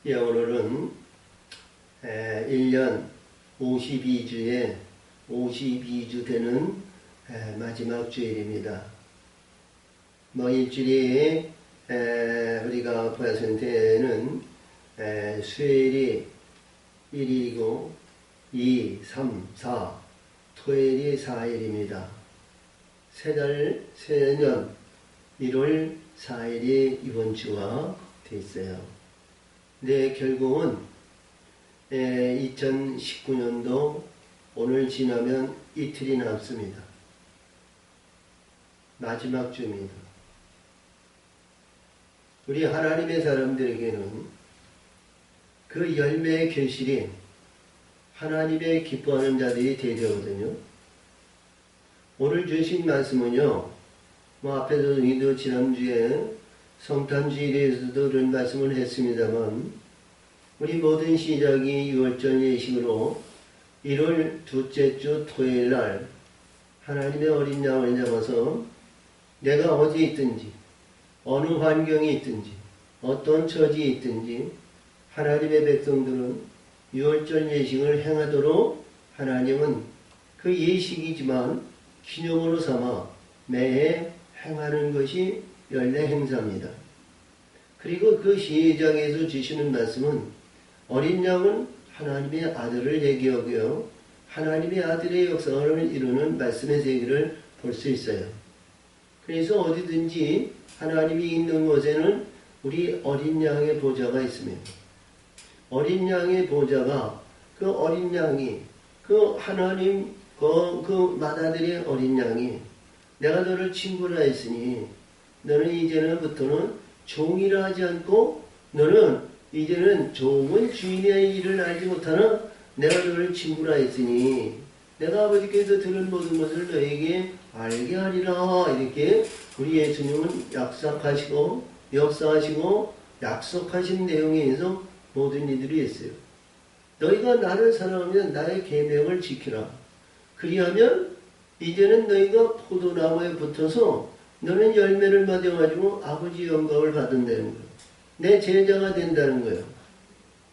예, 오늘은 1년 52주에 52주 되는 마지막 주일입니다. 일주일이 우리가 보았을 때는 수요일이 1일이고 2, 3, 4, 토요일이 4일입니다. 세 년 1월 4일이 이번 주가 됐어요. 네, 결국은 2019년도 오늘 지나면 이틀이 남습니다. 마지막 주입니다. 우리 하나님의 사람들에게는 그 열매의 결실이 하나님의 기뻐하는 자들이 되거든요. 오늘 주신 말씀은요, 앞에서 우리도 지난주에 성탄주일에서도 그런 말씀을 했습니다만, 우리 모든 시작이 6월절 예식으로 1월 둘째 주 토요일 날 하나님의 어린 양을 잡아서 내가 어디 있든지 어느 환경에 있든지 어떤 처지에 있든지 하나님의 백성들은 6월절 예식을 행하도록 하나님은 그 예식이지만 기념으로 삼아 매해 행하는 것이 연례 행사입니다. 그리고 그 시작에서 주시는 말씀은 어린 양은 하나님의 아들을 얘기하고요, 하나님의 아들의 역사를 이루는 말씀의 세계를 볼 수 있어요. 그래서 어디든지 하나님이 있는 곳에는 우리 어린 양의 보좌가 있습니다. 어린 양의 보좌가, 그 어린 양이, 그 하나님, 그 맏아들의 어린 양이 내가 너를 친구라 했으니 너는 이제는부터는 종이라 하지 않고 너는 이제는 종은 주인의 일을 알지 못하나 내가 너를 친구라 했으니 내가 아버지께서 들은 모든 것을 너에게 알게 하리라. 이렇게 우리 예수님은 약속하시고 역사하시고 약속하신 내용에 의해서 모든 이들이 있어요. 너희가 나를 사랑하면 나의 계명을 지키라. 그리하면 이제는 너희가 포도나무에 붙어서 너는 열매를 맺어가지고 아버지 영광을 받는다는 거예요. 내 제자가 된다는 거예요.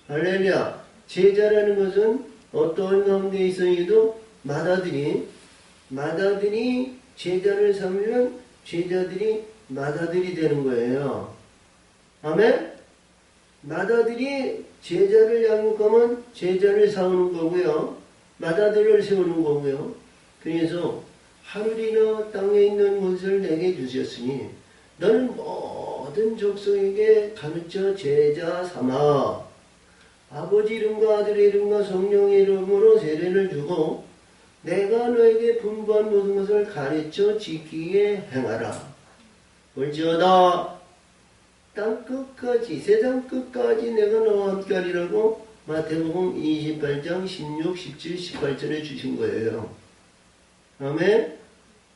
할렐루야. 제자라는 것은 어떠한 가운데 있어도 맏아들이 제자를 삼으면 제자들이 맏아들이 되는 거예요. 아멘? 맏아들이 제자를 양육하면 제자를 세우는 거고요. 맏아들을 세우는 거고요. 그래서 하늘이나 땅에 있는 것을 내게 주셨으니 너는 모든 족속에게 가르쳐 제자 삼아 아버지 이름과 아들의 이름과 성령의 이름으로 세례를 주고 내가 너에게 분부한 모든 것을 가르쳐 지키게 행하라. 볼지어다 땅 끝까지, 세상 끝까지 내가 너와 함께 하리라고 마태복음 28장 16, 17, 18절에 주신 거예요. 아멘.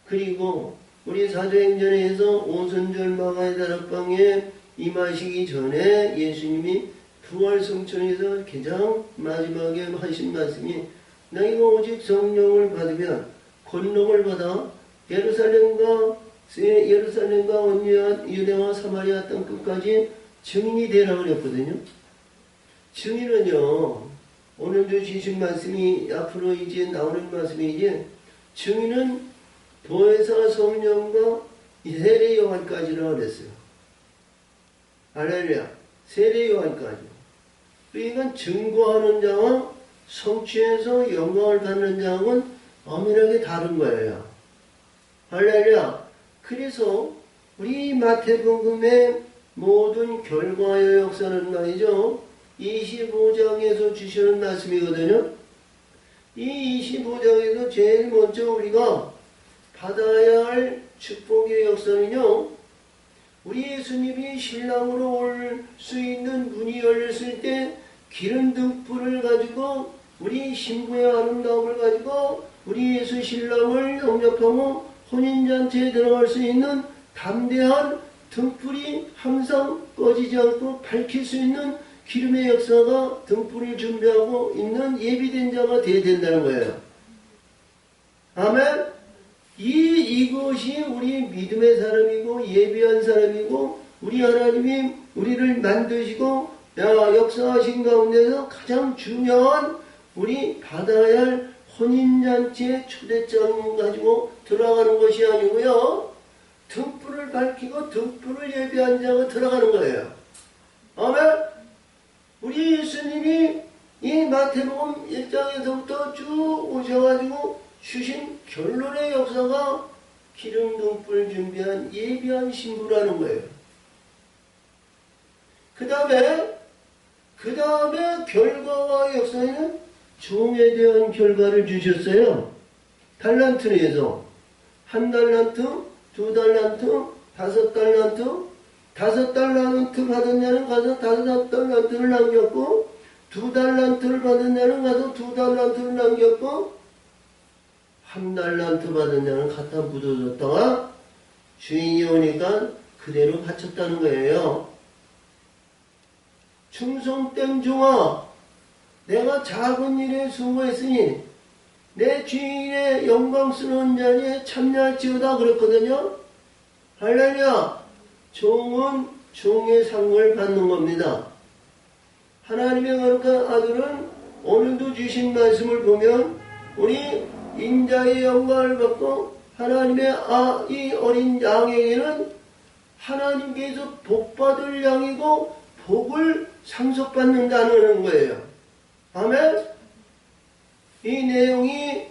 그리고 우리 사도행전에서 오순절 마가의 다락방에 임하시기 전에 예수님이 부활성천에서 가장 마지막에 하신 말씀이 너희가 오직 성령을 받으면 권능을 받아 예루살렘과 온 유대와 사마리아 땅 끝까지 증인이 되라 그랬거든요. 증인은요, 오늘도 주신 말씀이 앞으로 이제 나오는 말씀이 이제 증인은 보혜사 성령과 세례 요한까지라고 그랬어요. 할렐루야. 세례 요한까지. 그러니까 증거하는 자와 성취해서 영광을 받는 자는 엄연하게 다른 거예요. 할렐루야. 그래서 우리 마태복음의 모든 결과의 역사는 말이죠, 25장에서 주시는 말씀이거든요. 이 25장에서 제일 먼저 우리가 받아야 할 축복의 역사는요, 우리 예수님이 신랑으로 올 수 있는 문이 열렸을 때 기름 등불을 가지고 우리 신부의 아름다움을 가지고 우리 예수 신랑을 영접하고 혼인잔치에 들어갈 수 있는 담대한 등불이 항상 꺼지지 않고 밝힐 수 있는 기름의 역사가 등불을 준비하고 있는 예비된 자가 되어야 된다는 거예요. 아멘. 이것이 우리 믿음의 사람이고 예비한 사람이고 우리 하나님이 우리를 만드시고 역사하신 가운데서 가장 중요한 우리 받아야 할 혼인잔치의 초대장 가지고 들어가는 것이 아니고요. 등불을 밝히고 등불을 예배한 자가 들어가는 거예요. 아멘. 우리 예수님이 이 마태복음 1장에서부터 쭉 오셔가지고 주신 결론의 역사가 기름 등불 준비한 예비한 신부라는 거예요. 그 다음에 결과와 역사에는 종에 대한 결과를 주셨어요. 달란트에서 1달란트, 2달란트, 5달란트, 5달란트 받은 자는 가서 5달란트를 남겼고, 2달란트를 받은 자는 가서 2달란트를 남겼고, 1달란트 받은 자는 갖다 묻어줬다가 주인이 오니까 그대로 바쳤다는 거예요. 충성된 종아, 내가 작은 일에 수고했으니 내 주인의 영광스러운 자리에 참여할지어다 그랬거든요. 할렐루야. 종은 종의 상을 받는 겁니다. 하나님의 거룩한 아들은 오늘도 주신 말씀을 보면 우리 인자의 영광을 받고 하나님의 이 어린 양에게는 하나님께서 복받을 양이고 복을 상속받는다는 거예요. 아멘. 이 내용이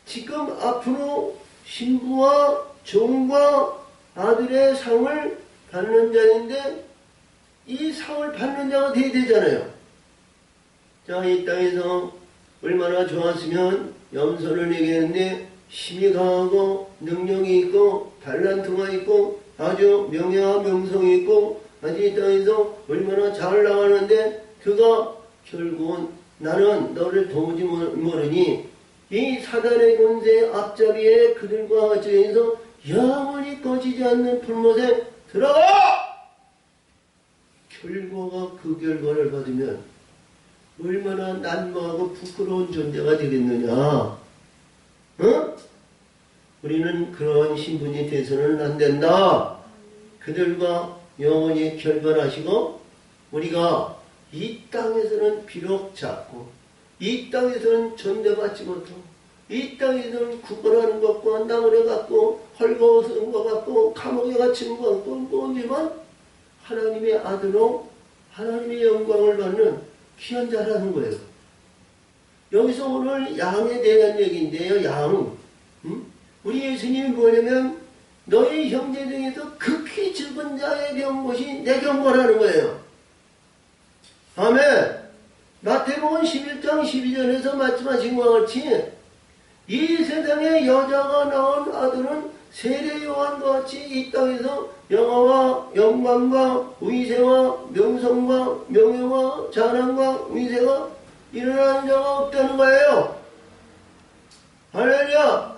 지금 앞으로 신부와 종과 아들의 상을 받는 자인데 이 상을 받는 자가 돼야 되잖아요. 자, 이 땅에서 얼마나 좋았으면 염소를 얘기했는데 힘이 강하고 능력이 있고 달란트가 있고 아주 명예와 명성이 있고 아주 이 땅에서 얼마나 잘 나가는데 그가 결국은 나는 너를 도무지 모르니 이 사단의 권세 앞자리에 그들과 같이해서 영원히 꺼지지 않는 불못에 들어가! 결과가 그 결과를 받으면 얼마나 난무하고 부끄러운 존재가 되겠느냐. 어? 우리는 그러한 신분이 돼서는 안 된다. 그들과 영원히 결별하시고 우리가 이 땅에서는 비록 작고 이 땅에서는 존대받지 못하고 이 땅에서는 구걸하는 것과 나무래 같고 헐거워서는 것 같고 감옥에 갇히는 것 같고 뭐지만 하나님의 아들로 하나님의 영광을 받는 귀한 자라는 거예요. 여기서 오늘 양에 대한 얘기인데요. 양. 우리 예수님이 뭐냐면 너희 형제 중에서 극히 적은 자에 배운 것이 내 경고라는 거예요. 아멘. 마태복음 11장 12절에서 말씀하신 것과 같이 이 세상에 여자가 낳은 아들은 세례 요한과 같이 이 땅에서 영화와 영광과 위세와 명성과 명예와 자랑과 위세가 일어나는 자가 없다는 거예요. 할렐루야.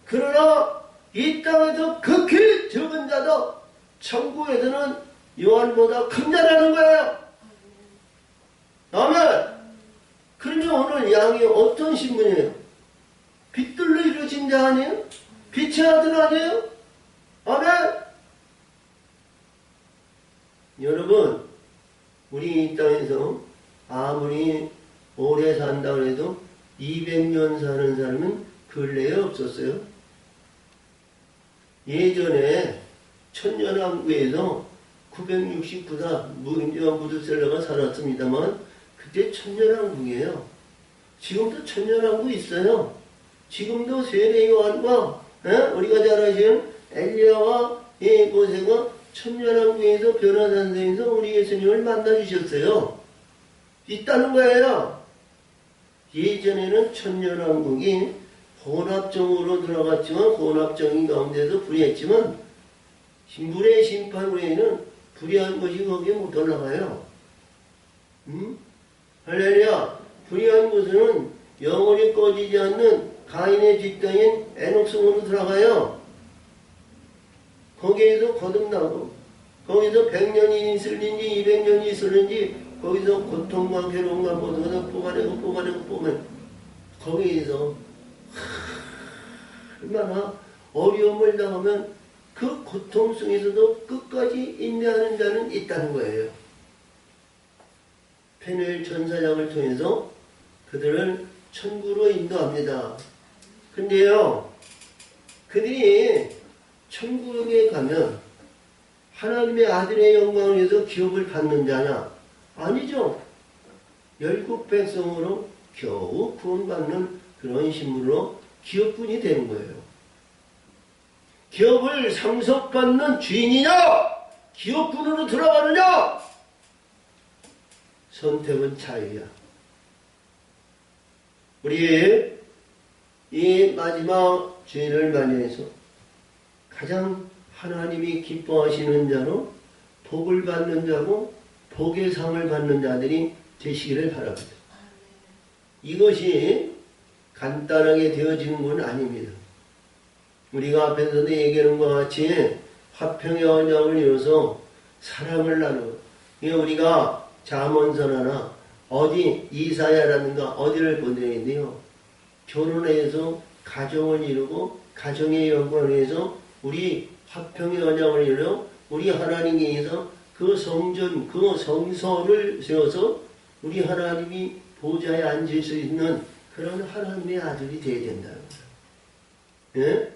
그러나 이 땅에서 극히 적은 자도 천국에서는 요한보다 큰 자라는 거예요. 아멘. 그러면 오늘 양이 어떤 신분이에요? 빛들로 이루어진 자 아니에요? 빛의 아들 아니에요? 아멘. 여러분, 우리 이 땅에서 아무리 오래 산다고 해도 200년 사는 사람은 근래에 없었어요. 예전에 천년왕국에서 969사 무임지와 무드셀라가 살았습니다만 그때 천년왕국이에요. 지금도 천년왕국 있어요. 지금도 세례 요한과 우리가 잘 아시는 엘리야와 모세가 천년왕국에서 변화산성에서 우리 예수님을 만나주셨어요. 있다는 거예요. 예전에는 천년왕국이 혼합정으로 들어갔지만 혼합정인 가운데서 불의했지만 물의 심판 후에는 불의한 것이 거기에 못 올라가요. 할렐루야. 불의한 것은 영원히 꺼지지 않는 가인의 뒷땅인 에녹성으로 들어가요. 거기에서 거듭나고 거기서 100년이 있을는지 200년이 있을는지 거기서 고통과 괴로움과 모두가 뽑아내고 거기에서 얼마나 어려움을 당하면 그 고통 속에서도 끝까지 인내하는 자는 있다는 거예요. 페누엘 전사장을 통해서 그들을 천국으로 인도합니다. 근데요, 그들이 천국에 가면 하나님의 아들의 영광을 위해서 기업을 받는 자냐? 아니죠. 열국 백성으로 겨우 구원받는 그런 신분으로 기업군이 되는 거예요. 기업을 상속받는 주인이냐? 기업군으로 들어가느냐? 선택은 자유야. 우리 이 마지막 주일을 맞이해서 가장 하나님이 기뻐하시는 자로 복을 받는 자고 복의 상을 받는 자들이 되시기를 바랍니다. 이것이 간단하게 되어지는 건 아닙니다. 우리가 앞에서도 얘기하는 것과 같이 화평의 언약을 이뤄서 사랑을 나누고, 우리가 잠언서나 어디 이사야라든가 어디를 보내는데요, 결혼해서 가정을 이루고 가정의 영광을 위해서 우리 화평의 언약을 이루어 우리 하나님께서 그 성전, 그 성소를 세워서 우리 하나님이 보좌에 앉을 수 있는 그런 하나님의 아들이 되어야 된다는 거예요. 예?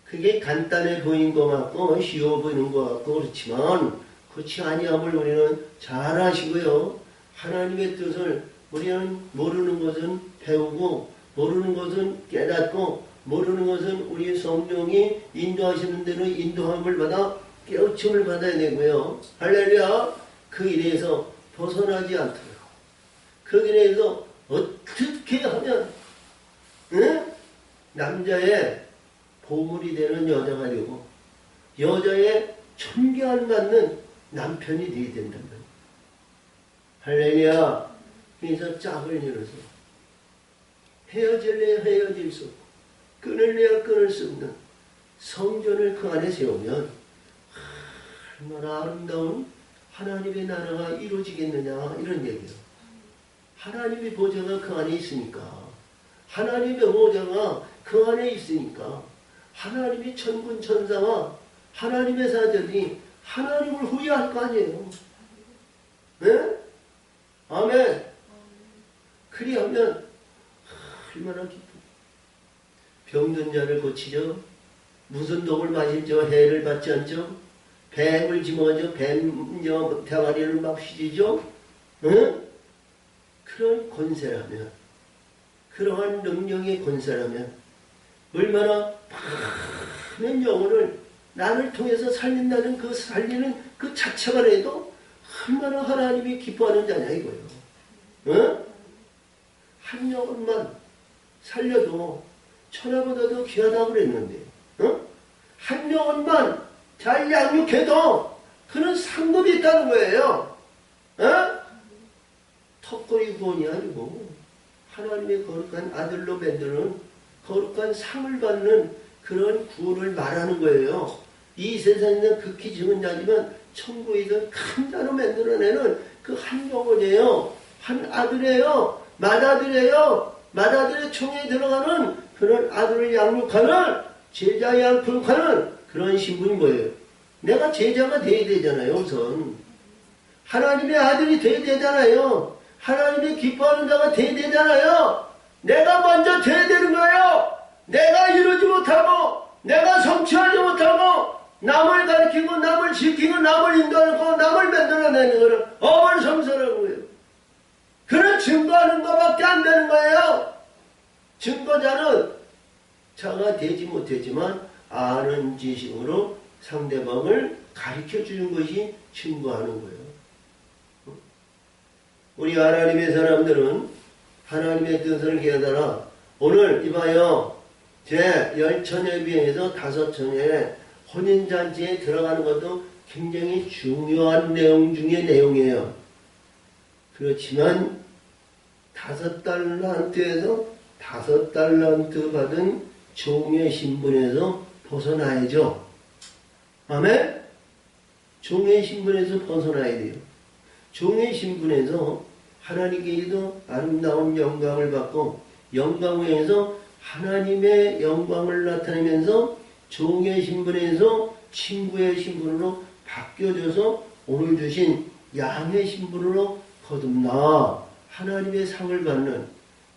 그게 간단해 보이는 것 같고 쉬워 보이는 것 같고 그렇지만 그렇지 아니함을 우리는 잘 아시고요. 하나님의 뜻을 우리는 모르는 것은 배우고 모르는 것은 깨닫고 모르는 것은 우리 성령이 인도하시는 대로 인도함을 받아 깨우침을 받아야 되고요. 할렐루야. 그 일에서 벗어나지 않도록 그 일에서 어떻게 하면 남자의 보물이 되는 여자가 되고 여자의 존경을 받는 남편이 되어야 된단 말이에요. 할렐루야. 그래서 짝을 이뤄서 헤어질래야 헤어질 수 없고 끊을래야 끊을 수 없는 성전을 그 안에 세우면 얼마나 아름다운 하나님의 나라가 이루어지겠느냐 이런 얘기예요. 하나님의 보좌가 그 안에 있으니까 하나님의 보좌가 그 안에 있으니까 하나님의 천군 천사와 하나님의 사자들이 하나님을 후회할 거 아니에요. 네? 아멘. 그리하면 얼마나 기쁘. 병든 자를 고치죠. 무슨 독을 마시죠. 해를 받지 않죠. 뱀을 집어가죠. 뱀 대가리를 막 휘지죠. 응? 그런 권세라면, 그러한 능력의 권세라면 얼마나 많은 영혼을 나를 통해서 살린다는 그 살리는 그 자체가 해도 얼마나 하나님이 기뻐하는 자냐 이거예요. 응? 한 영혼만 살려도 천하보다도 귀하다고 그랬는데 응? 한 영혼만 잘 양육해도 그는 상급이 있다는 거예요. 응? 턱걸이 구원이 아니고 하나님의 거룩한 아들로 만드는 거룩한 상을 받는 그런 구원을 말하는 거예요. 이 세상에는 극히 적은 자지만 천국에서 큰 자로 만들어내는 그 한 영혼이에요. 한 아들이에요. 맏아들이에요. 맏아들의 총에 들어가는 그런 아들을 양육하는 제자 양육하는 그런 신분이 뭐예요? 내가 제자가 돼야 되잖아요. 우선 하나님의 아들이 돼야 되잖아요. 하나님이 기뻐하는 자가 돼야 되잖아요. 내가 먼저 돼야 되는 거예요. 내가 이루지 못하고 내가 성취하지 못하고 남을 가르치고 남을 지키고 남을 인도하고 남을 만들어내는 것은 어물성설하는 거예요. 그는 증거하는 것밖에 안 되는 거예요. 증거자는 자가 되지 못했지만 아는 지식으로 상대방을 가르쳐주는 것이 증거하는 거예요. 우리 하나님의 사람들은 하나님의 뜻을 깨달아 오늘 이봐요. 제 10처녀에 비해서 5처녀의 혼인잔치에 들어가는 것도 굉장히 중요한 내용 중의 내용이에요. 그렇지만 5달란트에서 5달란트 받은 종의 신분에서 벗어나야죠. 아멘? 종의 신분에서 벗어나야 돼요. 종의 신분에서 하나님께도 아름다운 영광을 받고 영광에서 하나님의 영광을 나타내면서 종의 신분에서 친구의 신분으로 바뀌어져서 오늘 주신 양의 신분으로 거듭나 하나님의 상을 받는,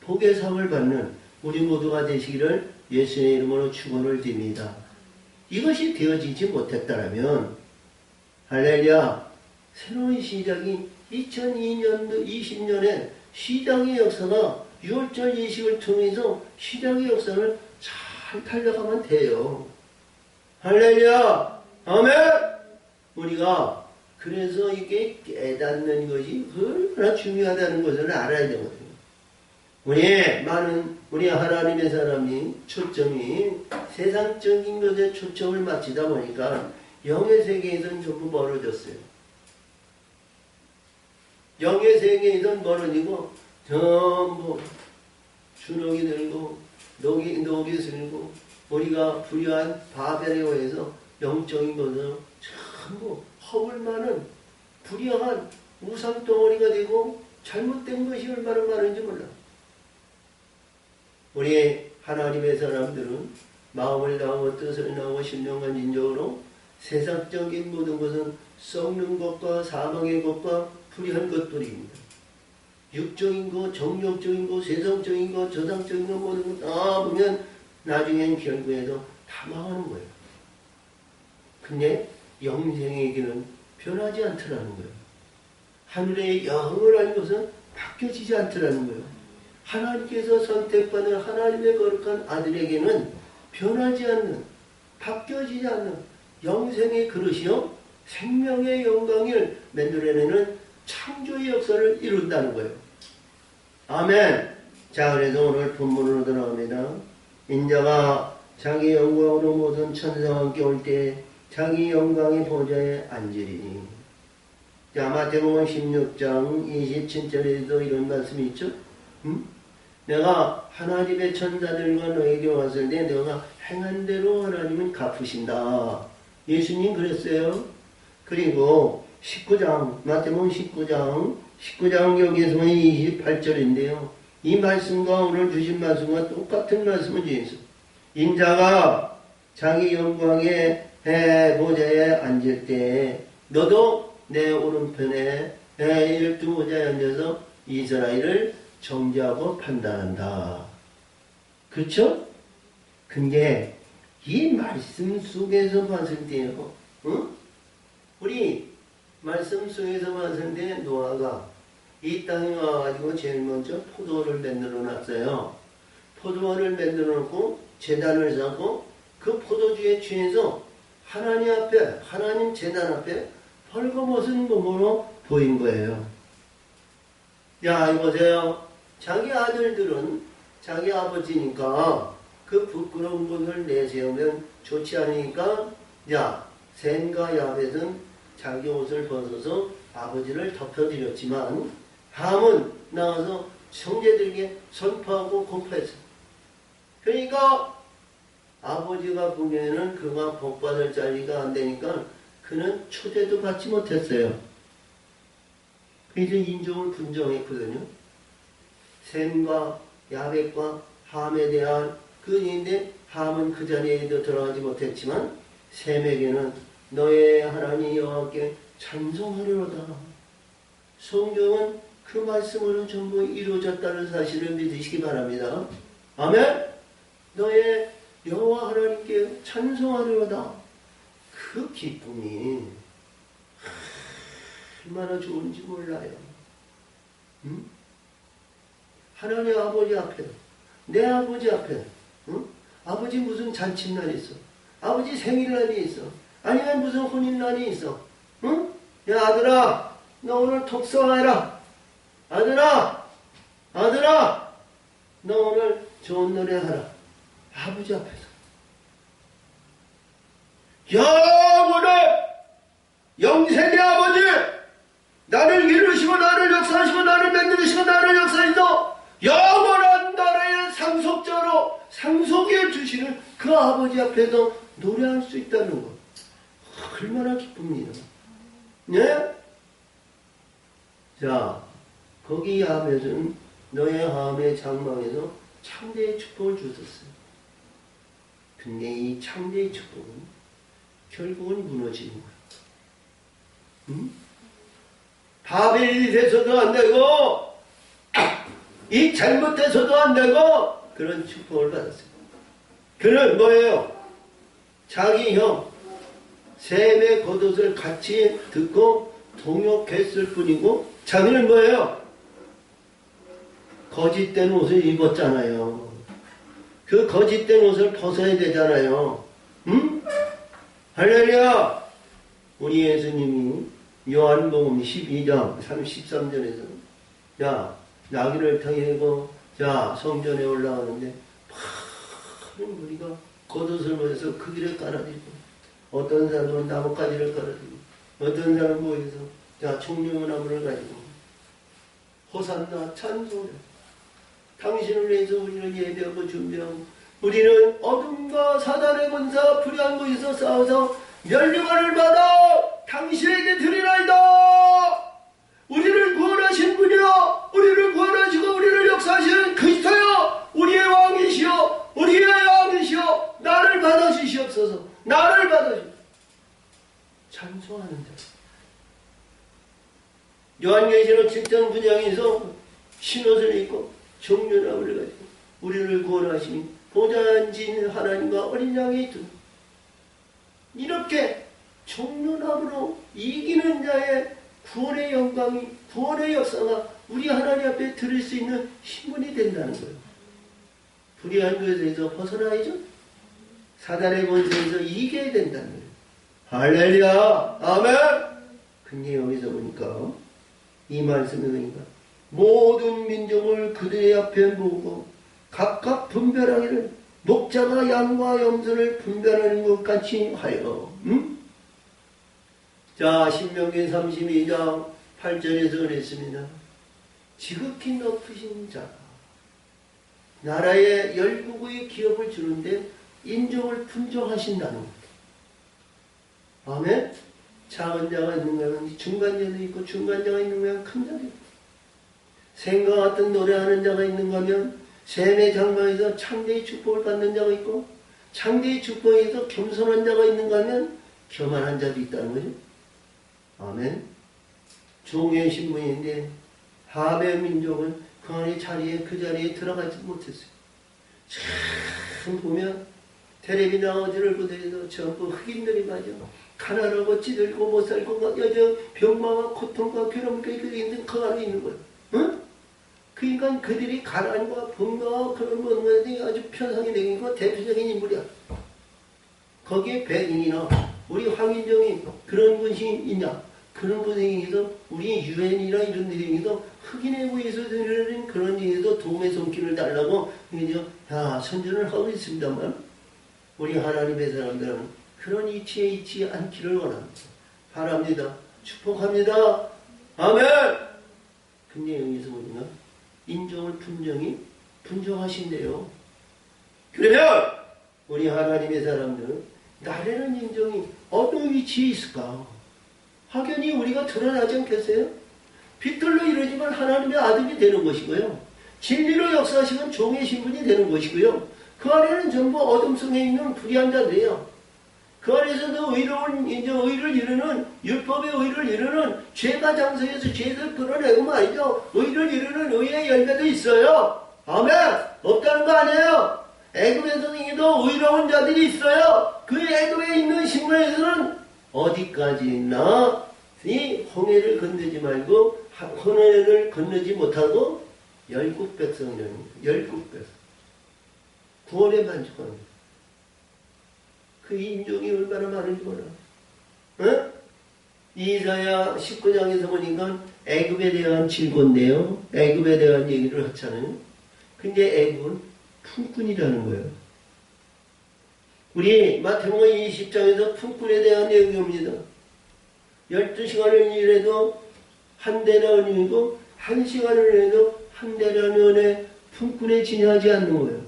복의 상을 받는 우리 모두가 되시기를 예수의 이름으로 축원을 드립니다. 이것이 되어지지 못했다면 할렐루야, 새로운 시작이 2002년도 20년에 시장의 역사가 6월절 예식을 통해서 시장의 역사를 잘 달려가면 돼요. 할렐루야, 아멘. 우리가 그래서 이게 깨닫는 것이 얼마나 중요하다는 것을 알아야 되거든요. 우리 하나님의 사람이 초점이 세상적인 것에 초점을 맞추다 보니까 영의 세계에서는 전부 멀어졌어요. 영의 세계에서는 멀어지고 전부 주눅이 들고 녹이 슬고 우리가 불의한 바벨에 의해서 영적인 것은 전부 허물 많은 불의한 우상덩어리가 되고 잘못된 것이 얼마나 많은지 몰라. 우리 하나님의 사람들은 마음을 다하고 뜻을 다하고 신령한 인정으로 세상적인 모든 것은 썩는 것과 사망의 것과 불의한 것들입니다. 육적인 것, 정욕적인 것, 세상적인 것, 저상적인 것 모든 것 다 보면 나중엔 결국에도 다 망하는 거예요. 근데 영생의 길은 변하지 않더라는 거예요. 하늘의 영원한 것은 바뀌어지지 않더라는 거예요. 하나님께서 선택받은 하나님의 거룩한 아들에게는 변하지 않는, 바뀌어지지 않는 영생의 그릇이요 생명의 영광을 만들어내는 창조의 역사를 이룬다는 거예요. 아멘. 자, 그래서 오늘 본문으로 들어갑니다. 인자가 자기 영광으로 모든 천사와 함께 올 때 자기 영광의 보좌에 앉으리니. 자, 마태복음 16장 27절에도 이런 말씀이 있죠. 내가 하나님의 천사들과 너에게 왔을 때 너가 행한 대로 하나님은 갚으신다. 예수님 그랬어요. 그리고 19장, 마태복음 19장 여기에서 28절인데요. 이 말씀과 오늘 주신 말씀과 똑같은 말씀을 주셨어요. 인자가 자기 영광의 보좌에 앉을 때 너도 내 오른편에 12보좌에 앉아서 이스라엘을 정죄하고 판단한다. 그렇죠? 근데 이 말씀 속에서 봤을 때요, 우리 말씀 속에서 봤을 때 노아가 이 땅에 와가지고 제일 먼저 포도원을 만들어 놨어요. 포도원을 만들어 놓고 제단을 쌓고 그 포도주에 취해서 하나님 앞에, 하나님 제단 앞에 벌거벗은 몸으로 보인 거예요. 야, 이보세요. 자기 아들들은 자기 아버지니까 그 부끄러운 것을 내세우면 좋지 않으니까, 야, 셈과 야벳은 자기 옷을 벗어서 아버지를 덮여드렸지만 함은 나가서 형제들에게 선포하고 공포했어요. 그러니까 아버지가 보기에는 그가 복받을 자리가 안 되니까 그는 초대도 받지 못했어요. 그래서 인종을 분정했거든요. 셈과 야벳과 함에 대한 그 일인데 함은 그 자리에도 들어가지 못했지만 셈에게는 너의 하나님 여호와께 찬송하리로다. 성경은 그 말씀으로 전부 이루어졌다는 사실을 믿으시기 바랍니다. 아멘. 너의 여호와 하나님께 찬송하리로다. 그 기쁨이 얼마나 좋은지 몰라요. 하나님 아버지 앞에, 내 아버지 앞에, 아버지 무슨 잔칫날이 있어, 아버지 생일날이 있어, 아니면 무슨 혼인날이 있어, 야 아들아, 너 오늘 독서해라. 아들아, 너 오늘 좋은 노래 하라. 아버지 앞에서. 영원의 영생의 아버지, 나를 이루시고 나를 역사하시고 나를 만드시고 나를 역사해서 영원한 나라의 상속자로 상속해 주시는 그 아버지 앞에서 노래할 수 있다는 것, 얼마나 기쁩니다. 네? 자, 거기 야벳은 너의 함의 장막에서 창대의 축복을 주셨어요. 근데 이 창대의 축복은 결국은 무너지는 거예요. 하벨이 돼서도 안 되고 이 잘못돼서도 안 되고 그런 축복을 받았어요. 그는 뭐예요? 자기 형 셈의 겉옷을 같이 듣고 동역했을 뿐이고 자기는 뭐예요? 거짓된 옷을 입었잖아요. 그 거짓된 옷을 벗어야 되잖아요. 응? 할렐루야! 우리 예수님이 요한복음 12장 33절에서 자 나귀를 타고 자 성전에 올라가는데 많은 우리가 겉옷을 벗어서 그 길에 깔아주고 어떤 사람은 나뭇가지를 깔아주고 어떤 사람은 모여서 자 총류나무를 가지고 호산나 찬송해 당신을 위해서 우리는 예배하고 준비하고 우리는 어둠과 사단의 권사 불의한 곳에서 싸워서 멸류관을 받아 당신에게 드리나이다. 우리를 구원하신 분이여 우리를 구원하시고 우리를 역사하시는 그리스도여 우리의 왕이시여 우리의 왕이시여 나를 받아주시옵소서. 나를 받아주시옵소서. 찬송하는 자 요한계시록 7장 9장에서 신옷을 입고 종려나무를 가지고 우리를 구원하시니 보좌 앉은 하나님과 어린 양이 있다. 이렇게 종려나무로 이기는 자의 구원의 영광이 구원의 역사가 우리 하나님 앞에 들을 수 있는 신분이 된다는 거예요. 불의한 것에서 벗어나야죠. 사단의 권세에서 이겨야 된다는 거예요. 할렐루야 아멘. 근데 여기서 보니까 이 말씀에 보니까 모든 민족을 그들의 앞에 모으고 각각 분별하기를 목자가 양과 염소를 분별하는 것 같이 하여 자 신명기 32장 8절에서 그랬습니다. 지극히 높으신 자 나라의 열국의 기업을 주는데 인종을 분종하신다는 것. 아멘. 작은 자가 있는 거면 중간 자도 있고 중간 자가 있는 거면 큰 자도 있고 생과 같은 노래하는 자가 있는 거면 셈의 장막에서 창대의 축복을 받는 자가 있고 창대의 축복에서 겸손한 자가 있는 거면 교만한 자도 있다는 거죠. 아멘. 종의 신분인데 하벨 민족은 그 안에 그 자리에 들어가지 못했어요. 참 보면 텔레비 나오지를 보더라도 전부 흑인들이 가죠. 가난하고 찌들고 못 살고 여정 병마와 고통과 괴로움과 있는 그 안에 있는 거예요. 응? 그 인간 그들이 가난과 병마와 그런 것들이 아주 편성이 되고 대표적인 인물이야. 거기에 백인이나 우리 황인종이 그런 분이 있냐? 그런 분에게서 우리 유엔이나 이런 데에서 흑인에 의해서 되는 그런 데에서 도움의 손길을 달라고 야 선전을 하고 있습니다만 우리 하나님의 사람들은 그런 이치에 있지 않기를 원합니다. 바랍니다. 축복합니다. 아멘. 근데 여기서 보니까 인종을 분정하신대요. 그러면 우리 하나님의 사람들은 나라는 인종이 어떤 위치에 있을까? 확연히 우리가 드러나지 않겠어요? 빛들로 이루어지면 하나님의 아들이 되는 것이고요. 진리로 역사하시면 종의 신분이 되는 것이고요. 그 안에는 전부 어둠 속에 있는 불의한 자들이에요. 그 안에서도 의를 이루는 율법의 의를 이루는 죄가 장성해서 죄를 끌어내고 말이죠. 의를 이루는 의의 열매도 있어요. 아멘. 없다는 거 아니에요. 애굽에서도 의로운 자들이 있어요. 그 애굽에 있는 신문에서는 어디까지나 이 홍해를 건너지 말고 홍해를 건너지 못하고 열국 백성이랍니다. 열국 백성. 구원에 만족합니다. 그 인종이 얼마나 많은지 몰라. 어? 이사야 19장에서 보니까 애굽에 대한 질고인데요. 애굽에 대한 얘기를 하잖아요. 근데 애굽은 품꾼이라는 거예요. 우리 마태복음 20장에서 품꾼에 대한 내용이 옵니다. 12시간을 일해도 한 데나리온이고 1시간을 일해도 한 데나리온의 품꾼에 지나지 않는 거예요.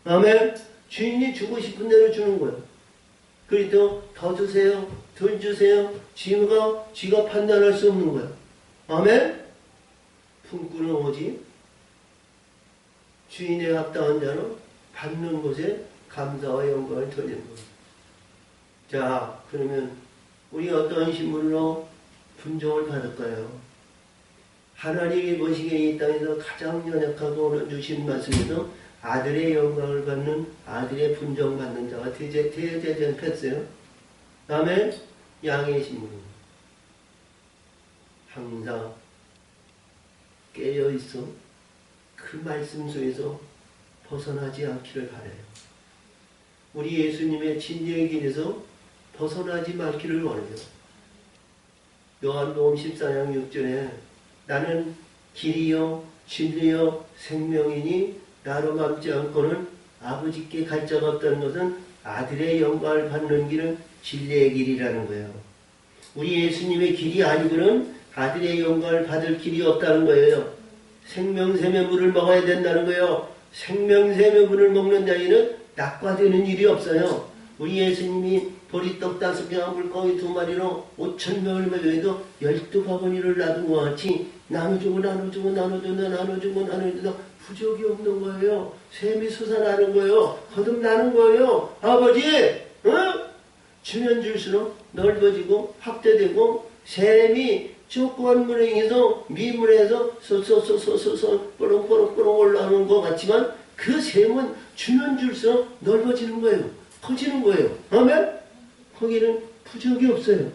아멘. 주인이 주고 싶은 대로 주는 거예요. 그리고 더 주세요, 덜 주세요. 지가 판단할 수 없는 거예요. 아멘. 품꾼은 오직 주인의 합당한 자는 받는 곳에 감사와 영광을 돌리는 거예요. 자, 그러면 우리 어떠한 신분으로 분종을 받을까요? 하나님이 보시기에 이 땅에서 가장 연약하고 오늘 주신 말씀에서 아들의 영광을 받는 아들의 분정받는 자가 대제전했어요. 다음에 양의 신분 항상 깨어있어 그 말씀 속에서 벗어나지 않기를 바라요. 우리 예수님의 진리의 길에서 벗어나지 말기를 원해요. 요한복음 14장 6절에 나는 길이요 진리요 생명이니 나로 맘지 않고는 아버지께 갈 자가 없다는 것은 아들의 영광을 받는 길은 진리의 길이라는 거예요. 우리 예수님의 길이 아니고는 아들의 영광을 받을 길이 없다는 거예요. 생명샘의 물을 먹어야 된다는 거예요. 생명샘의 물을 먹는 자에는 낙과되는 일이 없어요. 우리 예수님이 보리떡 5개와 물고기 2마리로 5,000명을 먹여도 12바구니를 놔둔 것 같이 나눠주고 부족이 없는 거예요. 샘이 솟아나는 거예요. 거듭나는 거예요. 아버지, 주면 줄수록 넓어지고 확대되고 샘이 조그만 물에 의해서 미물에서 뽀롱뽀롱 올라오는 것 같지만 그 샘은 주면 줄수록 넓어지는 거예요. 커지는 거예요. 아멘? 거기는 부족이 없어요.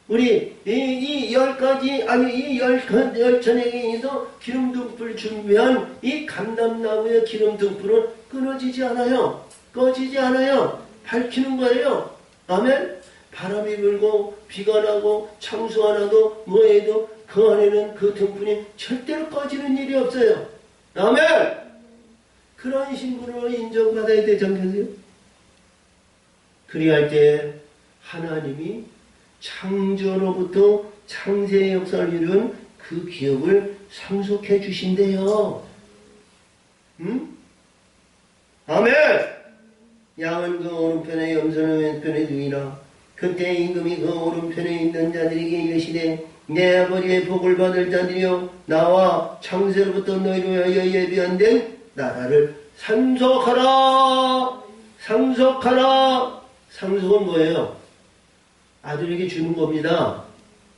우리 이 10가지 아니 이 10천에 의해서 기름 등불 준비한 이 감람나무의 기름 등불은 끊어지지 않아요. 꺼지지 않아요. 밝히는 거예요. 아멘? 바람이 불고 비가 나고 창수가 나도 뭐해도 그 안에는 그 등불이 절대로 꺼지는 일이 없어요. 아멘? 그런 신분으로 인정받아야 되지 않겠어요? 그리할 때 하나님이 창조로부터 창세의 역사를 이룬 그 기업을 상속해 주신대요. 응? 아멘! 양은 그 오른편에 염소는 왼편에 두이라. 그때 임금이 그 오른편에 있는 자들에게 이르시되 내 아버지의 복을 받을 자들이여 나와 창세로부터 너희를 위하여 예비한 된 나라를 상속하라. 상속하라. 상속은 뭐예요? 아들에게 주는 겁니다.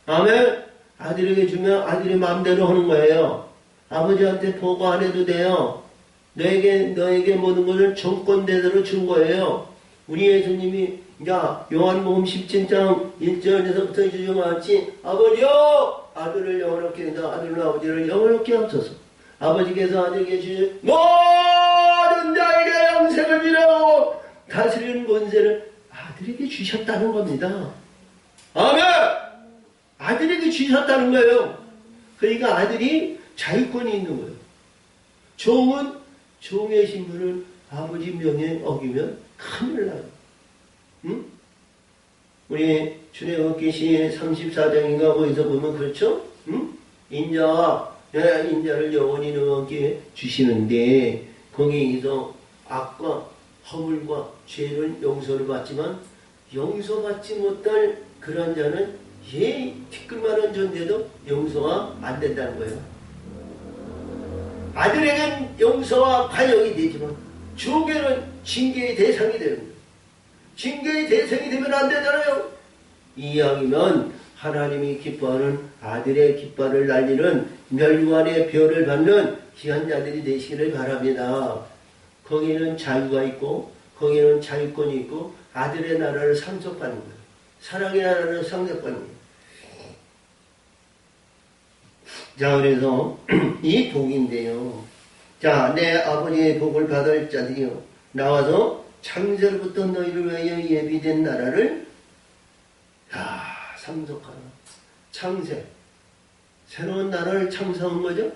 아멘? 아들에게 주면 아들이 마음대로 하는 거예요. 아버지한테 보고 안 해도 돼요. 너에게 모든 것을 정권대대로 준 거예요. 우리 예수님이 요한복음 17장 1절에서부터 2절 같이 아버지여 아들을 영원롭게 한다. 아들은 아버지를 영원롭게 하소서. 아버지께서 아들에게 주신 모든 자에게 영생을 주라고 다스리는 권세를 아들에게 주셨다는 겁니다. 아멘! 아들에게 주셨다는 거예요. 그러니까 아들이 자유권이 있는 거예요. 종은 종의 신분을 아버지 명예 어기면 큰일 나요. 응? 우리 출애굽기 34장인가 거기서 보면 그렇죠? 응? 인자를 영원히 너에게 주시는데 거기에서 악과 허물과 죄를 용서를 받지만 용서받지 못할 그런 자는 티끌만한 존재도 용서가 안 된다는 거예요. 아들에겐 용서와 관용이 되지만 종에는 징계의 대상이 되는 거예요. 징계의 대상이 되면 안 되잖아요. 이왕이면 하나님이 기뻐하는 아들의 깃발을 날리는 멸관의 별을 받는 귀한 자들이 되시기를 바랍니다. 거기는 자유가 있고 거기는 자유권이 있고 아들의 나라를 상속받는 거예요. 사랑의 나라를 상속받는 거예요. 자, 그래서 이 복인데요. 자, 내 아버지의 복을 받을 자들이요 나와서 창세로부터 너희를 위하여 예비된 나라를 상속하라. 창세. 새로운 나라를 창성한 거죠.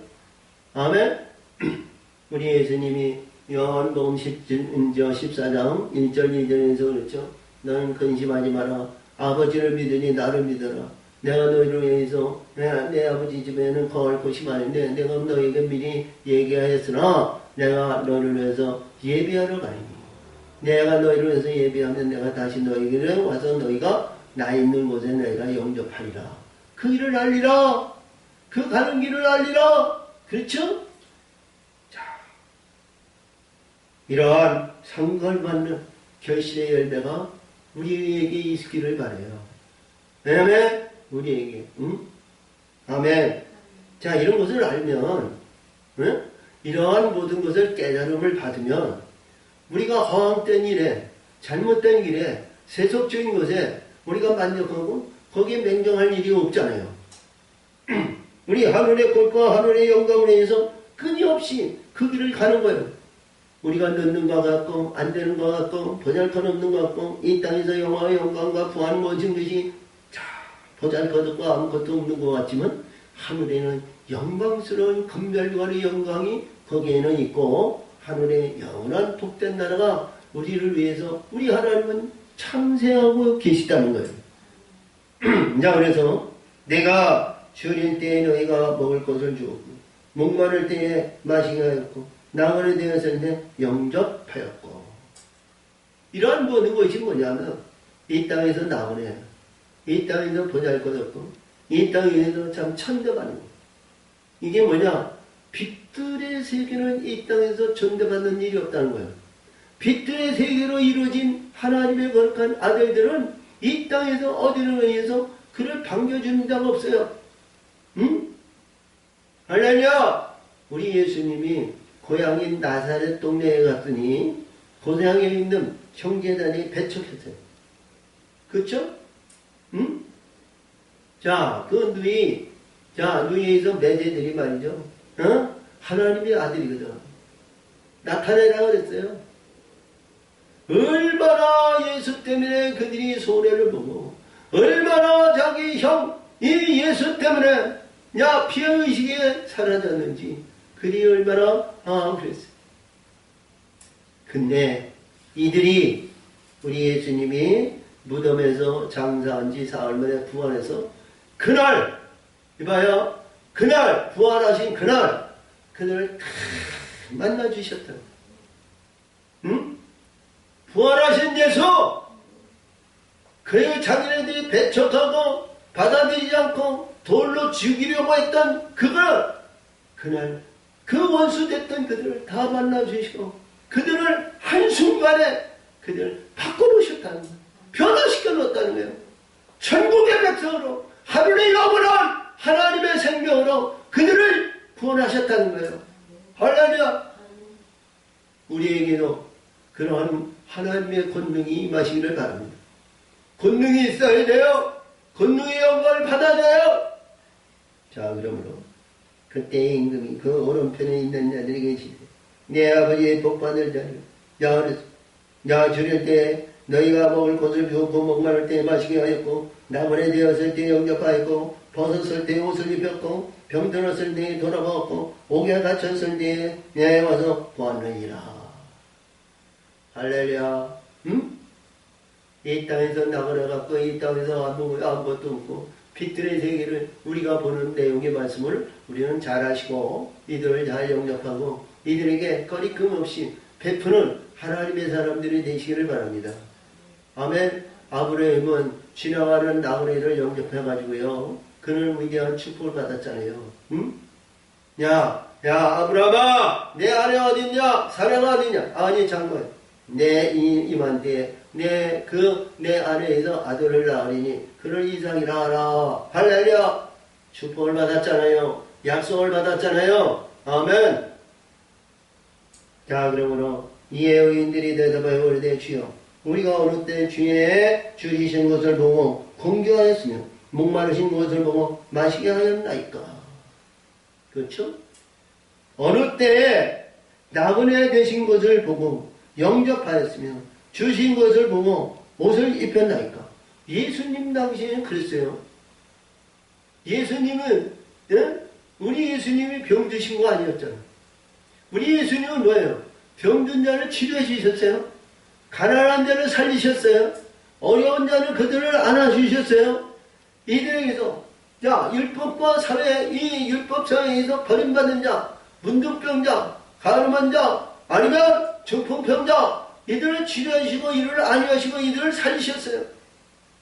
아멘. 우리 예수님이 요한복음 14장 1절 2절에서 그렇죠. 너는 근심하지 마라. 아버지를 믿으니 나를 믿어라. 내가 너희를 위해서 내 아버지 집에는 거할 곳이 많은데 내가 너희에게 미리 얘기하였으나 내가 너희를 위해서 예비하러 가리니 내가 너희를 위해서 예비하면 내가 다시 너희에게 와서 너희가 나 있는 곳에 너희가 영접하리라. 그 길을 알리라. 그 가는 길을 알리라. 그렇죠? 자, 이러한 상걸받는 결실의 열매가 우리에게 있기를 바라요. 왜냐면 우리에게 아멘. 자, 이런 것을 알면, 응? 이러한 모든 것을 깨달음을 받으면, 우리가 허황된 일에, 잘못된 길에, 세속적인 것에 우리가 만족하고, 거기에 맹정할 일이 없잖아요. 우리 하늘의 꼴과 하늘의 영광을 위해서 끊임없이 그 길을 가는 거예요. 우리가 넣는 것 같고, 안 되는 것 같고, 보잘것없는 것 같고, 이 땅에서 영화의 영광과 부한 모든 것이 보잘것없고 아무것도 없는 것 같지만, 하늘에는 영광스러운 금별과의 영광이 거기에는 있고, 하늘의 영원한 복된 나라가 우리를 위해서 우리 하나님은 참세하고 계시다는 거예요. 자, 그래서 내가 주릴 때에 너희가 먹을 것을 주었고, 목마를 때에 마시게 하였고, 나그네 되었을 때 영접하였고. 이러한 모든 것이 뭐냐면, 이 땅에서 나그네, 이 땅에서 보잘것없고, 이 땅에서 참 천대받는 거. 이게 뭐냐? 빛들의 세계는 이 땅에서 전대받는 일이 없다는 거예요. 빛들의 세계로 이루어진 하나님의 거룩한 아들들은 이 땅에서 어디를 의해서 그를 반겨주는 자가 없어요. 응? 할렐루야! 우리 예수님이 고향인 나사렛 동네에 갔더니 고향에 있는 형제단이 배척했어요. 그렇죠? 응? 자, 그 누이에서 매제들이 말이죠. 하나님의 아들이거든. 나타내라 그랬어요. 얼마나 예수 때문에 그들이 손해를 보고, 얼마나 자기 형, 이 예수 때문에, 피해의식에 사라졌는지, 그들이 얼마나, 그랬어요. 근데, 이들이, 우리 예수님이 무덤에서 장사한 지 사흘 만에 부활해서, 그날, 이봐요, 그날, 부활하신 그날, 그들을 다 만나주셨다. 응? 부활하신 예수! 그의 자기네들이 배척하고 받아들이지 않고 돌로 죽이려고 했던 그날 그 원수 됐던 그들을 다 만나주시고 그들을 한순간에 그들을 바꿔놓으셨다는 거예요. 변화시켜 놓았다는 거예요. 천국의 백성으로 하늘의 영원한 하나님의 생명으로 그들을 구원하셨다는 거예요. 할렐루야! 우리에게도 그러한 하나님의 권능이 임하시기를 바랍니다. 권능이 있어야 돼요. 권능의 영광을 받아야 돼요. 자, 그러므로 그때의 임금이 그 오른편에 있는 자들이 계시되 내 아버지의 복받을 자를 주릴 때 너희가 먹을 것을 주었고 목마를 때 마시게 하였고 나그네 되었을 때 영접하였고 벗었을 때 옷을 입혔고 병들었을 때 돌아보았고 옥에 갇혔을 때 내에 와서 보았느니라. 할렐루야. 응? 이 땅에서 나그네갖고 이 땅에서 아무것도 없고 빛들의 세계를 우리가 보는 내용의 말씀을 우리는 잘 아시고 이들을 잘 영접하고 이들에게 거리낌 없이 베푸는 하나님의 사람들이 되시기를 바랍니다. 아멘. 아브라함은 지나가는 나그네를 영접해가지고요. 그는 위대한 축복을 받았잖아요. 응? 야 아브라함아, 내 아내 어딨냐? 사례가 어딨냐? 아니 장관, 내 임한테 내 아내에서 아들을 낳으리니 그를 이삭이라 하라. 할렐루야. 축복을 받았잖아요. 약속을 받았잖아요. 아멘. 자, 그러므로 이에 의인들이 대답하여 이르되 주여 우리가 어느 때 주의 주시신 것을 보고 공경하였으며 목마르신 것을 보고 마시게 하였나이까. 그렇죠? 어느 때에 나그네 되신 것을 보고 영접하였으며 주신 것을 보고 옷을 입혔나이까. 예수님 당시에는 그랬어요. 예수님은 우리 예수님이 병 드신 거 아니었잖아요. 우리 예수님은 뭐예요? 병든 자를 치료해 주셨어요. 가난한 자를 살리셨어요. 어려운 자는 그들을 안아주셨어요. 이들에게서 율법과 사회, 이 율법 사회에서 버림받은 자, 문둥병자, 가늠한 자, 아니면 중풍병자, 이들을 치료하시고 이들을 안위하시고 이들을 살리셨어요.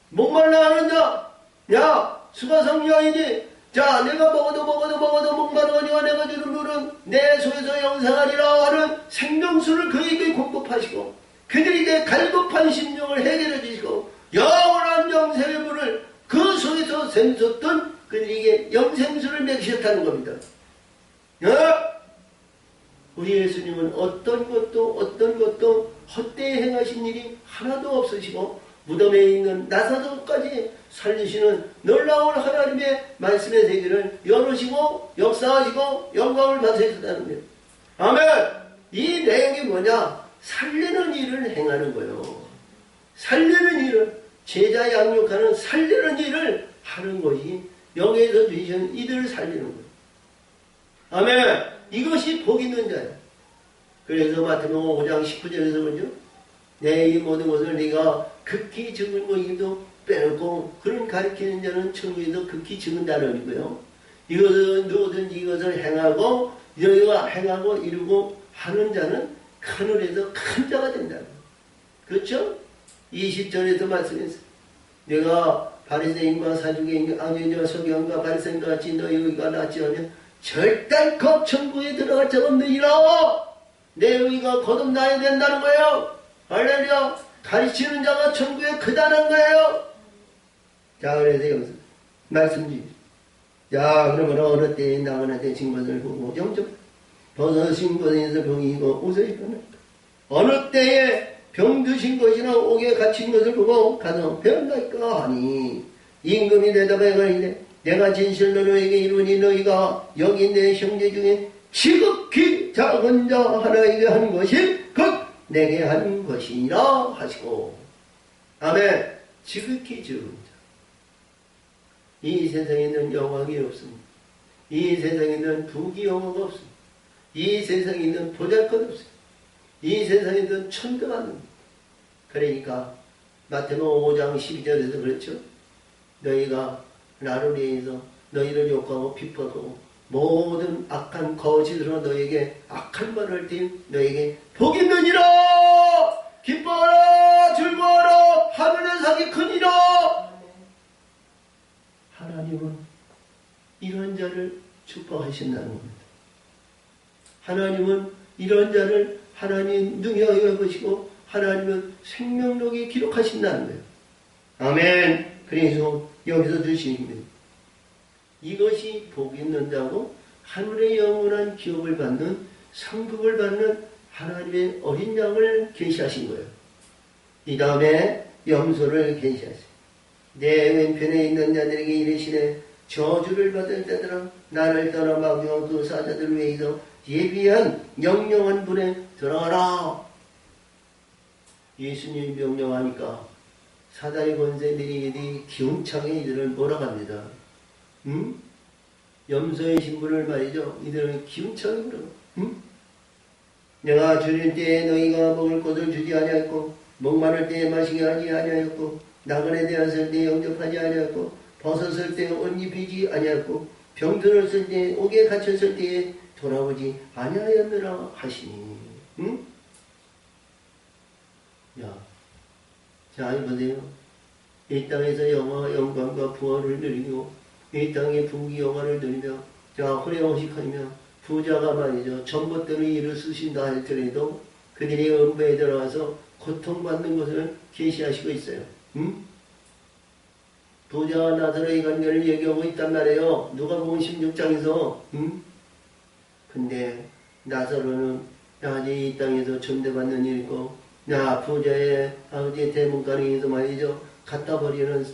목말라 하는 자, 수가성 여인이 내가 먹어도 목마르거니와 내가 주는 물은 내 속에서 영생하리라 하는 생명수를 그에게 공급하시고 그들에게 갈급한 심령을 해결해 주시고 영원한 영생의 물을 그 속에서 샘솟던 그들에게 영생수를 먹이셨다는 겁니다. 어? 우리 예수님은 어떤 것도 헛되이 행하신 일이 하나도 없으시고 무덤에 있는 나사로까지 살리시는 놀라운 하나님의 말씀의 세계를 열으시고 역사하시고 영광을 받으셨다는 거예요. 아멘! 이 내용이 뭐냐? 살리는 일을 행하는 거예요. 살리는 일을, 제자 양육하는 살리는 일을 하는 것이 여기에서 주신 이들을 살리는 거예요. 아멘! 이것이 복 있는 자예요. 그래서 마태복음 5장 19절에서 보죠. 내 이 모든 것을 네가 극히 적은 것이기도 빼놓고 그런 가르치는 자는 천국에서 극히 적은 단원이고요. 이것은 누구든지 이것을 행하고 너희가 행하고 이루고 하는 자는 하늘에서 큰 자가 된다. 그렇죠? 20절에서 말씀했어요. 내가 바리새인과 사두개인과 아니냐 서기관과 바리새인과 같이 너희가 낫지 않으면 절단컵 천국에 들어갈 자 없느니라. 내 의가 거듭나야 된다는 거예요. 할렐루야. 가르치는 자가 천국에 크다는 거예요. 자, 그래서 여기서 말씀 주십시오. 자, 그러면 어느 때에 나그네한테 진 것을 보고 영접 벗어신 것에서 병이고 옷을 입었나이까. 어느 때에 병 드신 것이나 옥에 갇힌 것을 보고 가서 배운다니까 하니 임금이 대답해 가이되 내가 진실로 너에게 이루니 너희가 여기 내 형제 중에 지극히 작은 자 하나에게 한 것이 곧 내게 한 것이니라 하시고. 아멘. 지극히 적은 자. 이 세상에는 영광이 없습니다. 이 세상에는 부귀 영화가 없습니다. 이 세상에는 보잘것 없습니다. 이 세상에는 천대가 안 됩니다. 그러니까 마태복음 5장 12절에서 그렇죠. 너희가 나를 위해서 너희를 욕하고 비판하고 모든 악한 거짓으로 너에게 악한 말을 띤 너에게 복 있느니라. 기뻐하라 즐거워하라 하늘의 상이 크니라. 하나님은 이런 자를 축복하신다는 겁니다. 하나님은 이런 자를 하나님 능히 여보시고 하나님은 생명록에 기록하신다는 거예요. 아멘. 그래서 여기서 드시는 이것이 복 있는 자고 하늘의 영원한 기업을 받는 상급을 받는 하나님의 어린 양을 계시하신 거예요. 이 다음에 염소를 계시하세요. 내 왼편에 있는 자들에게 이르시되 저주를 받을 자들아 나를 떠나 마귀와 그 사자들 위해서 예비한 영영한 불에 들어가라. 예수님이 명령하니까 사단의 권세들이 기운차게 이들을 몰아갑니다. 응? 염소의 신분을 말이죠. 이들은 기운차게 몰아가. 응? 내가 줄일 때에 너희가 먹을 것을 주지 아니하였고 목마를 때에 마시게 하지 아니하였고 나그네 되었을 때에 영접하지 아니하였고 벗었을 때에 옷 입히지 아니하였고 병들었을 때에 옥에 갇혔을 때에 돌아오지 아니하였느라 하시니. 응? 야, 자, 보세요. 이 땅에서 영광과 부활을 누리고 이 땅의 부귀 영화를 누리며 자, 호래호식하며 부자가 말이죠. 전봇대로 일을 쓰신다 할지라도 그들이 음부에 들어가서 고통받는 것을 계시하시고 있어요. 응? 부자와 나사로의 관계를 얘기하고 있단 말이에요. 누가복음 16장에서. 응? 근데 나사로는 아직 이 땅에서 전대받는 일이고 야, 부자의 아버지의 대문가리에서 말이죠. 갖다 버리는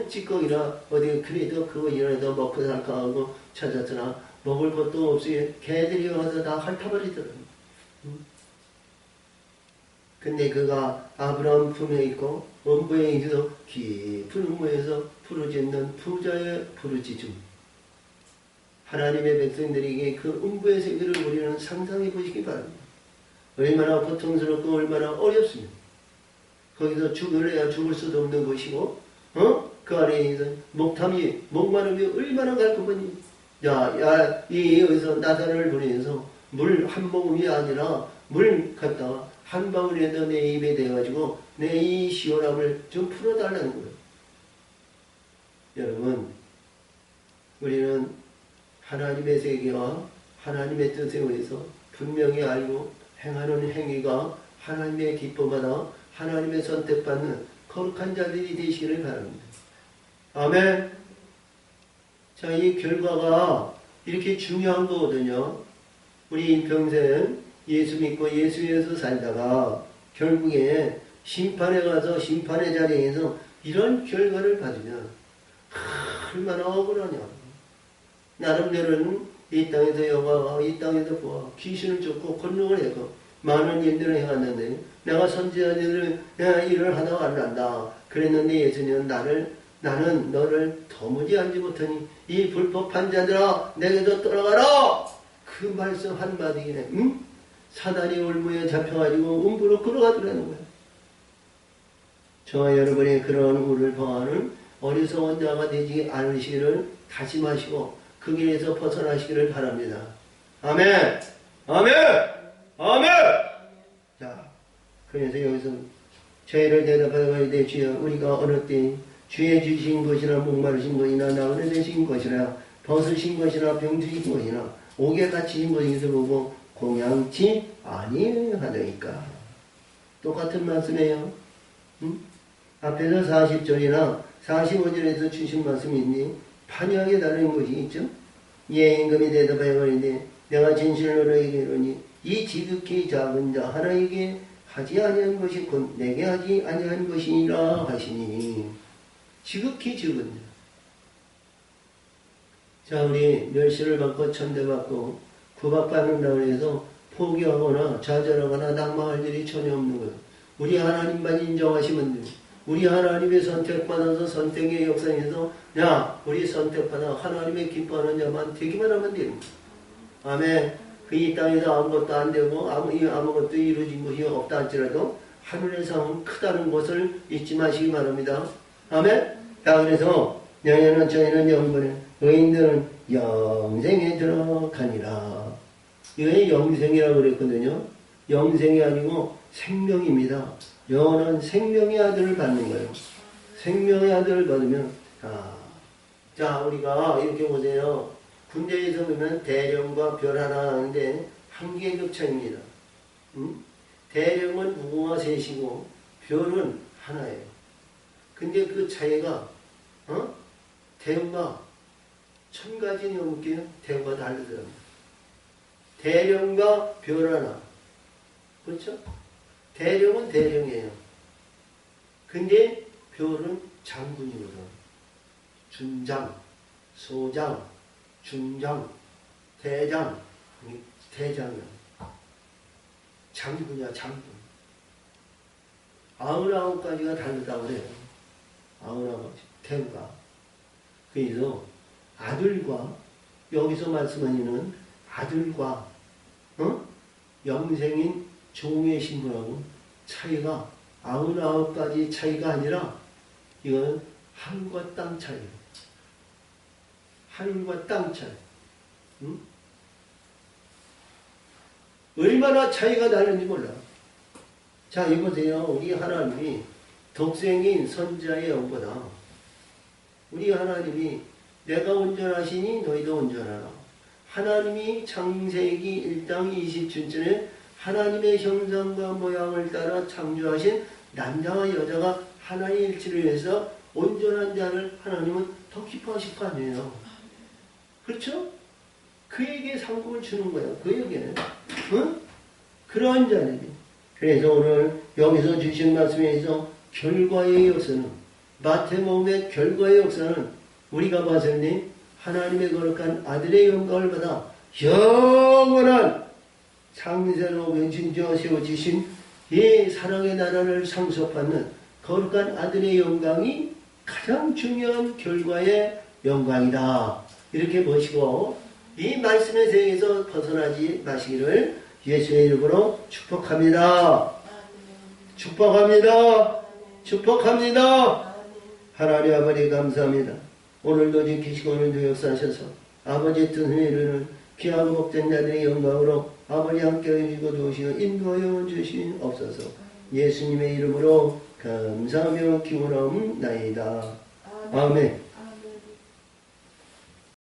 찌꺼기라 어디 그래도 그거 일어나서 먹고 살까 하고 찾았으나 먹을 것도 없이 개들이 와서 다 핥아버리더라고요. 근데 그가 아브라함 품에 있고 음부에 있어 깊은 음부에서 부르짖는 부자의 부르짖음. 하나님의 백성들에게 그 음부의 세계를 우리는 상상해 보시기 바랍니다. 얼마나 고통스럽고 얼마나 어렵습니다. 거기서 죽을래야 죽을 수도 없는 것이고 그 아래에 있는 목탐이 목마름이 얼마나 갈급하니. 여기서 나사를 보내서 물 한 모금이 아니라 물 갖다가 한 방울에도 내 입에 대가지고 내 이 시원함을 좀 풀어달라는 거예요. 여러분, 우리는 하나님의 세계와 하나님의 뜻에 의해서 분명히 알고 행하는 행위가 하나님의 기쁨받아 하나님의 선택받는 거룩한 자들이 되시기를 바랍니다. 아멘. 자, 이 결과가 이렇게 중요한 거거든요. 우리 평생 예수 믿고 예수 위해서 살다가 결국에 심판에 가서 심판의 자리에서 이런 결과를 받으면 얼마나 억울하냐. 나름대로는 이 땅에서 영화와 이 땅에서 보아 귀신을 쫓고 권능을 해고 많은 일들을 해왔는데 내가 선지자 일을 하다 말란다 그랬는데 예수님은 나는 너를 도무지 알지 못하니 이 불법한 자들아 내게서 떠나가라. 그 말씀 한마디에 사단이 올무에 잡혀가지고 음부로 끌어가더라는 거야. 저와 여러분이 그런 우를 범하는 어리석은 자가 되지 않으시기를 다짐하시고 그 길에서 벗어나시기를 바랍니다. 아멘! 아멘! 아멘! 자, 그래서 여기서 저희를 대답하여 되 주여 우리가 어느 때 주의 주신 것이나 목마르신 것이나 나그네 되신 것이나 벗으신 것이나 병주신 것이나 옥에 갇히신 것인지 보고 공양치 아니하더이까. 똑같은 말씀이에요. 앞에서 40절이나 45절에서 주신 말씀이 있니? 판이하게 다른 것이 있죠. 예, 임금이 대답하여 가로되 내가 진실로 너에게 이르니 이 지극히 작은 자 하나에게 하지 아니한 것이 곧 내게 하지 아니한 것이니라 하시니. 지극히 적은 자. 자, 우리 멸시를 받고 천대받고 구박받는다고 해서 포기하거나 좌절하거나 낙망할 일이 전혀 없는 거예요. 우리 하나님만 인정하시면 돼요. 우리 하나님의 선택받아서 선택의 역사에서 야 우리 선택받아 하나님의 기뻐하는 자만 되기만 하면 되는 거예요. 아멘. 그 이 땅에서 아무것도 안 되고 아무것도 이루어진 것이 없다 할지라도 하늘의 상은 크다는 것을 잊지 마시기 바랍니다. 아멘. 자, 그래서 너희는 저희는 영번에 의인들은 영생에 들어가니라. 이게 영생이라고 그랬거든요. 영생이 아니고 생명입니다. 영원한 생명의 아들을 받는 거예요. 생명의 아들을 받으면 자 우리가 이렇게 보세요. 군대에서 보면 대령과 별 하나 하는데 한 계급 차이입니다. 대령은 무궁화 셋이고 별은 하나예요. 근데 그 차이가 대우가 1000가지 넘게 대우가 다르더라고요. 대령과 별 하나. 그렇죠? 대령은 대령이에요. 근데 별은 장군이거든. 준장, 소장, 중장, 대장, 대장이야. 장군이야, 장군. 99가지가 다르다고 그래요. 99가지, 대우가. 그래서 아들과, 여기서 말씀하는 아들과, 영생인 종의 신분하고 차이가 99가지 차이가 아니라 이건 하늘과 땅 차이예요. 하늘과 땅 차이. 얼마나 차이가 나는지 몰라. 자, 이보세요. 우리 하나님이 독생인 선지자의 영보다 우리 하나님이 내가 온전하시니 너희도 온전하라. 하나님이 창세기 1장 20춘전에 하나님의 형상과 모양을 따라 창조하신 남자와 여자가 하나의 일치를 위해서 온전한 자를 하나님은 더 기뻐하실 거 아니에요. 그렇죠? 그에게 상급을 주는 거예요. 그에게는. 그러한 자들이. 그래서 오늘 여기서 주신 말씀에서 결과의 역사는 마태복음의 결과의 역사는 우리가 봤을 때 하나님의 거룩한 아들의 영광을 받아 영원한 창세로 명신지어 세워지신 이 사랑의 나라를 상속받는 거룩한 아들의 영광이 가장 중요한 결과의 영광이다. 이렇게 보시고 이 말씀의 세계에서 벗어나지 마시기를 예수의 이름으로 축복합니다. 축복합니다. 축복합니다. 하나님 아버지 감사합니다. 오늘도 지키시고 오늘도 역사하셔서 아버지 뜻을 이루는 귀하고 복된 자들의 영광으로 아버지 함께 해주시고 도우시고 인도하여 주시옵소서. 예수님의 이름으로 감사하며 기원하옵나이다. 아멘.